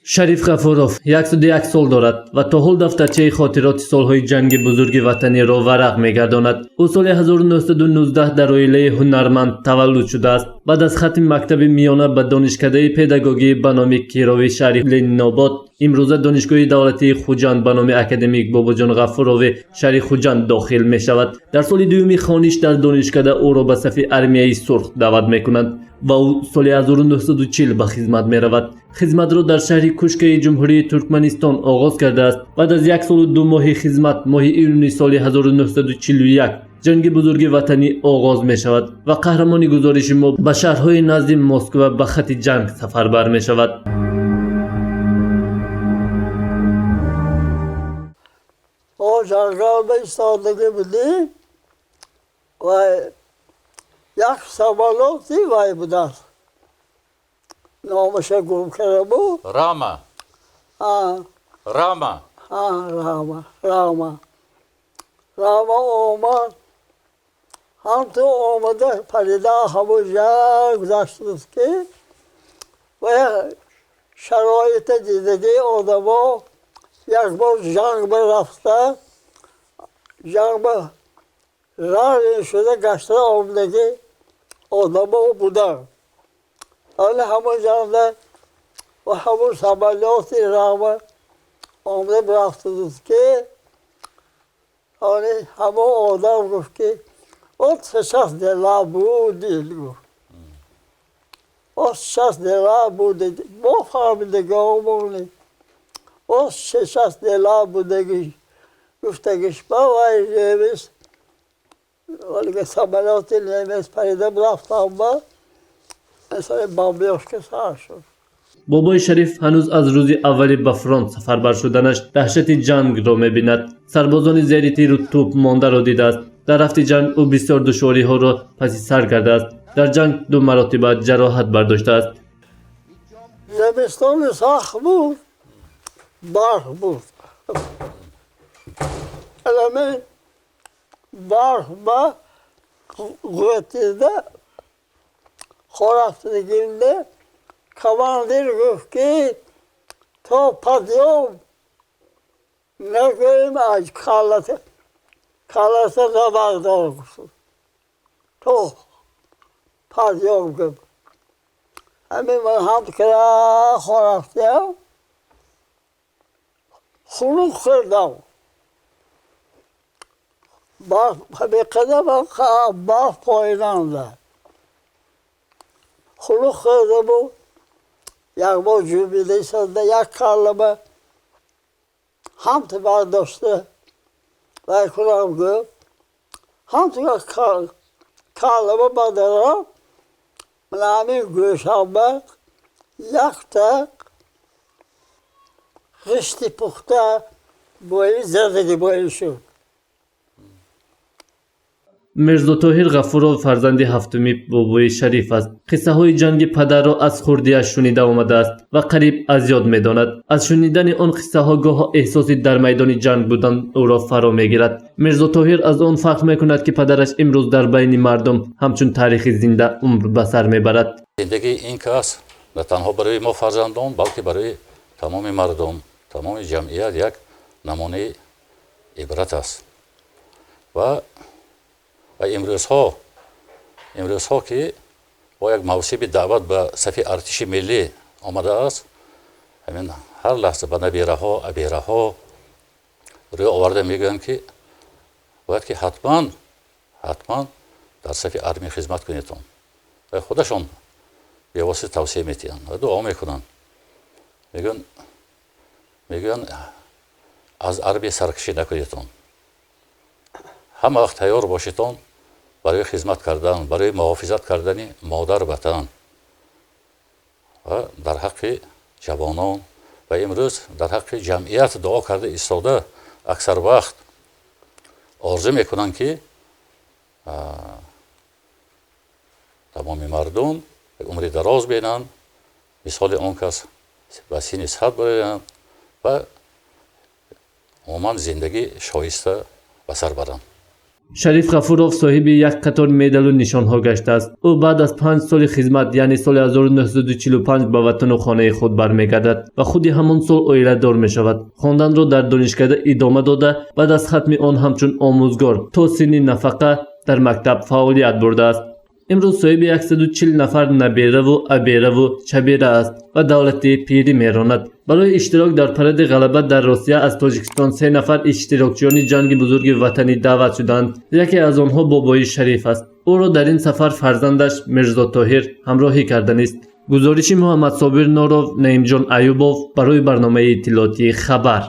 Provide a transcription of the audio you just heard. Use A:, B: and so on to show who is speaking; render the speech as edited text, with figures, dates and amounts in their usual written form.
A: شریف غفورов 101 سال دارد و تا حال دفترچه خاطرات سالهای جنگ بزرگ وطنی را ورق می‌گرداند. او سال 1919 در عائله هنرمند تولد شده است. بعد از ختم مکتب میانه به دانشکده پداگوژی به نام کیروی شریف لنین‌آباد، امروزه دانشگاه دولتی خوجند به نام اکادمیک باباجان غفورov شریف خوجند داخل می شود. در سال دوم خوانش در دانشکده او را به صف ارمیه سرخ دعوت می‌کنند و او سال 1940 به خدمت می رود. خدمت را در شهر کوشک جمهوری ترکمنستان آغاز کرده است. بعد از 1 سال و 2 ماه خدمت، ماه ایون سال 1941 جنگ بزرگ وطنی آغاز می شود و قهرمانی گزارش ما به شهرهای نزد مسکو به خط جنگ سفربر می شود.
B: ما جنگل به ایستادگی بودیم و یک سوالوتی وای بودن. نامش گم کرده بود.
C: راما. راما.
B: راما اومد. هم تو اومده پریده همون جنگ گذاشت که و شرایط دیدگی آدما یک بار جنگ برفته، جنگ به رنگ شده گشته آمدگی آدما بوده. حالا همون جنگ و همون سمالیاتی راما آمده برفته بود که حالا همون آدم گفت که او سشست دلا بودی گفت. او سشست دلا بودی ما فهمیدگی آمونی. او سشست دلا بودگی گفتگیش با وای نیمیز ولی که سمالیاتی نیمیز پریده برفتم با مثلا بامبیوش که سر شد.
A: بابای شریف هنوز از روز اولی به فرانت سفربر شدنش دهشت جنگ را می‌بیند. سربازان زیر تیر و توپ مانده را دیده است. در رفت جنگ او بسیار دشواری‌ها را پس سر کرده است. در جنگ 2 مرتبه جراحت برداشته است.
B: زمستان سخت بود، برف بود. علمه برف با گوتیده خورافتگیده کماندیر گفت که تا پدیوم نگویم از کالت را بردار گفت. تو پدیوم گفت. همین من هم که خورافتیم خلوق کردم. به قدم باف پاییننده. خلوق کرده بود. یک بار جوبیده شده، یک کلمه هم تو برداشته و کنم گفت هم تو کلمه بدارم من همین گوشم بک یک تک خشتی پخته بایی زدگی بایی شد.
A: میرزا طاهر غفورov فرزند هفتمی بابای شریف است. قصه های جنگ پدر را از خردی‌اش شنیده آمده است و قریب از یاد می‌داند. از شنیدن آن قصه ها گاه احساسی در میدان جنگ بودن او را فرا می‌گیرد. میرزا طاهر از آن فخر می‌کند که پدرش امروز در بین مردم همچون تاریخ زنده عمر به سر می‌برد.
C: زندگی این کس نه تنها برای ما فرزندان بلکه برای تمام مردم، تمام جمعیت یک نمونه عبرت است. و امروزها که با یک موسم دعوت به صف ارتش ملی آمده است، همین هر لحظه به نبیره‌ها، ابیره‌ها روی آورده میگویند که باید که حتما در صف ارمی خدمت کنیدتون و خودشون به واسطه توصیه میتین و دعا میکنن. میگن از ارمی سرکشی نکنیدتون. همه وقت تیار باشیدون برای خدمت کردن، برای محافظت کردن مادر وطن و در حق جوانان و امروز در حق جمعیت دعا کرده ایستاده. اکثر وقت آرزو میکنن که تمام مردم عمر دراز بینن، مثال آن کس به سن صحت برایند و عموما زندگی شایسته به سر برند.
A: شریف غفورов صاحب یک قطار مدال و نشانها گشته است. او بعد از 5 سال خدمت یعنی سال 1945 به وطن و خانه خود برمیگردد و خود همان سال عائله دار می شود. خواندن را در دانشکده ادامه داده بعد از ختم آن همچون آموزگار تا سن نفقه در مکتب فعالیت برده است. امروز صاحب 140 نفر نبیره و ابیره و چبیره است و دولت پیری میراند. برای اشتراک در پرد غلبه در روسیه از تاجیکستان 3 نفر اشتراکچیان جنگ بزرگ وطنی دعوت شدند. یکی از آنها بابای شریف است. او را در این سفر فرزندش میرزا طاهر همراهی کردن است. گزارش محمد صابر نورov، نعیم جان ایوبov برای برنامه اطلاعاتی خبر.